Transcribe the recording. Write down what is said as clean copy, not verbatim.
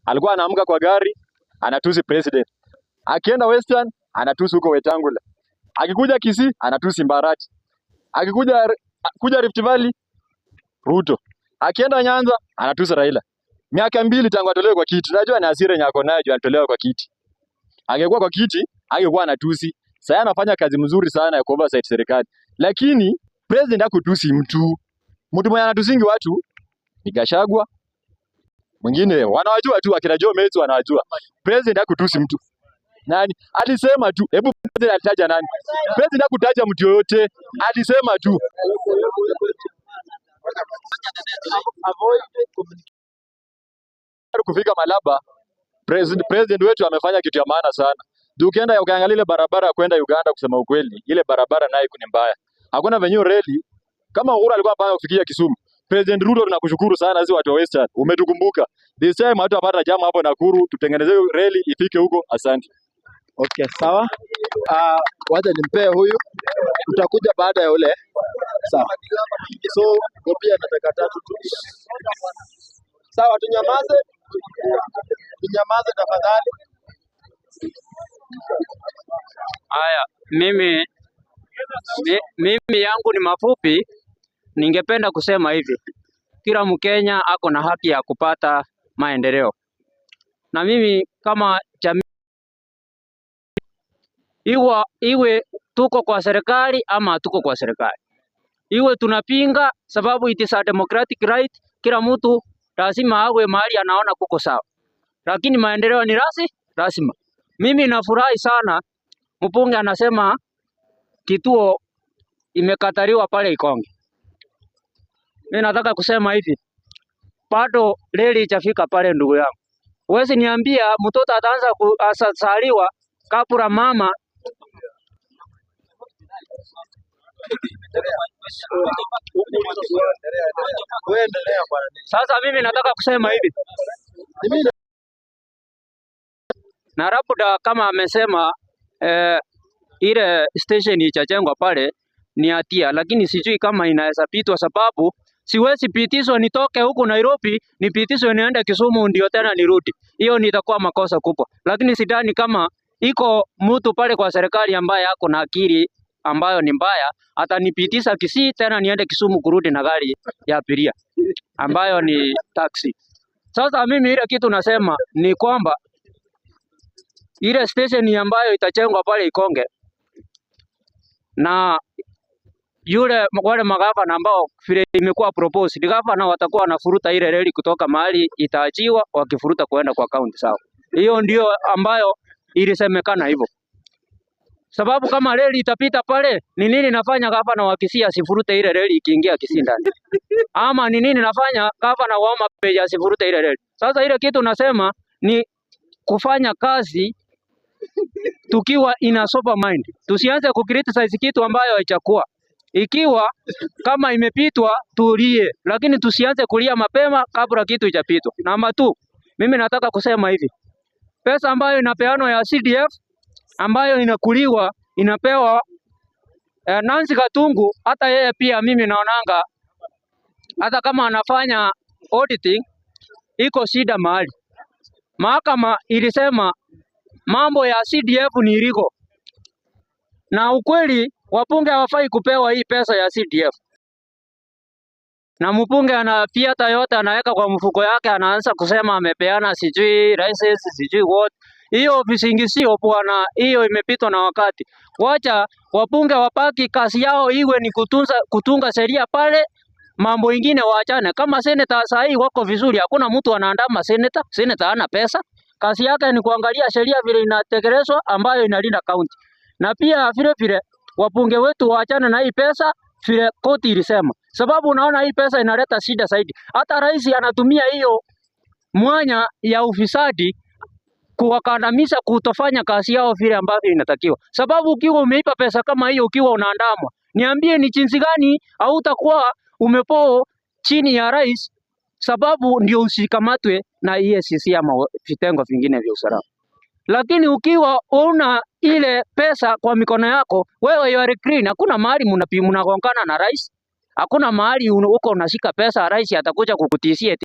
Alikuwa anaamka kwa gari, anatusi president. Akienda Western, anatusi huko Wetangula. Akikuja Kisii, anatusi Mbarati. Akikuja Rift Valley, Ruto. Akienda Nyanza, anatusi Raila. Miaka 2 tangu atolewe kwa kiti. Najua ni hasira yenye ako nayo atolewe kwa kiti. Angekuwa kwa kiti, angekuwa anatusi. Sasa anafanya kazi mzuri sana ya oversight serikali. Lakini president hakutusi mtu. Mtu mwenye anatusingi watu ni Gachagua. Mwingine wanawajua tu, akina Joe Metso wanawajua. President hakutusi mtu. Nani? Alisema tu. Hebu president alitaja nani? President hakutaja mtu yoyote. Alisema tu. Kufika Malaba, president wetu amefanya kitu ya maana sana. Ukienda ukiangalia ile barabara ya kwenda Uganda, kusema ukweli, ile barabara nayo ni mbaya. Hakuna venue reli. Kama Uhuru alikuwa anapanga kufikia Kisumu. President Ruto, tunakushukuru sana sisi watu wa Western. Umetukumbuka. This time hata apata jamu hapo Nakuru, tutengeneze reli ifike huko. Asante. Okay, sawa. Wacha nimpe huyu. Tutakuja baada ya ule. Sawa. So, pia nataka 3 tu. Sawa, tunyamaze. Tunyamaze tafadhali. Haya, mimi yangu ni mafupi. Ningependa kusema hivi. Kila Mkenya ako na haki ya kupata maendeleo. Na mimi kama jamii, iwe tuko kwa serikali ama tuko kwa serikali, iwe tunapinga, sababu it is a democratic right. Kila mtu lazima awe mahali anaona kuko sawa, lakini maendeleo ni lazima. Mimi nafurahi sana mbunge anasema kituo imekataliwa pale Ikonge. Mimi nataka kusema hivi, bado reli itafika pale ndugu yangu. Huwezi niambia mtoto ataanza kusaliwa kabla mama. Sasa mimi nataka kusema hivi. Na labda kama amesema ile station ichajengwa pale ni hatia, lakini sijui kama inaweza pitwa, sababu siwezi pitishwa nitoke huku Nairobi nipitishwe niende Kisumu ndio tena nirudi. Hiyo nitakuwa makosa kubwa. Lakini sidhani kama iko mtu pale kwa serikali ambaye ako na akili ambayo ni mbaya atanipitisha Kisii tena niende Kisumu kurudi na gari ya abiria ambayo ni taxi. Sasa mimi ile kitu nasema ni kwamba ile station ambayo itachengwa pale Ikonge na wale magavana ambao vile imekuwa proposed, gavana watakuwa wanafuruta ile reli kutoka mahali itaachiwa wakifuruta kuenda kwa kaunti sawa. Hiyo ndio ambayo ilisemekana hivyo. Sababu kama reli itapita pale, ni nini nafanya gavana wa Kisii asifurute ile reli ikiingia Kisii ndani? Ama ni nini nafanya gavana wa Homa Bay asifurute ile reli? Sasa ile kitu nasema ni kufanya kazi tukiwa ina sober mind. Tusianze kukriticize kitu ambayo haijakuwa. Ikiwa kama imepitwa tulie, lakini tusianze kulia mapema kabla kitu haijapitwa. Namba 2, mimi nataka kusema hivi. Pesa ambayo inapeanwa ya CDF ambayo inakuliwa inapewa Nancy Gatungu, hata yeye pia mimi naonanga hata kama anafanya auditing iko shida mahali. Mahakama ilisema mambo ya CDF ni illegal. Na ukweli wabunge hawafai kupewa hii pesa ya CDF. Na mbunge pia yote anaweka kwa mfuko yake, anaanza kusema amepeana sijui license sijui what. Hiyo visingisio bwana, hiyo imepitwa na wakati. Wacha wabunge wapaki kazi yao iwe ni kutunga sheria pale, mambo ingine waachane. Kama senator saa hii wako vizuri, hakuna mtu anaandama senator. Senator hana pesa. Kazi yake ni kuangalia sheria vile inatekelezwa ambayo inalinda kaunti. Na pia vile wabunge wetu waachane na hii pesa vile koti ilisema. Sababu unaona hii pesa inaleta shida zaidi. Hata rais anatumia hiyo mwanya ya ufisadi kuwakandamiza kutofanya kazi yao vile ambavyo inatakiwa. Sababu ukiwa umeipa pesa kama hiyo ukiwa unaandamwa, niambie ni jinsi gani hautakuwa umepo chini ya rais, sababu ndio usikamatwe na EACC ama vitengo vingine vya usalama. Lakini ukiwa una ile pesa kwa mikono yako, wewe you are clean. Hakuna mahali mnagongana na rais. Hakuna mahali uko unashika pesa rais atakuja kukutishia.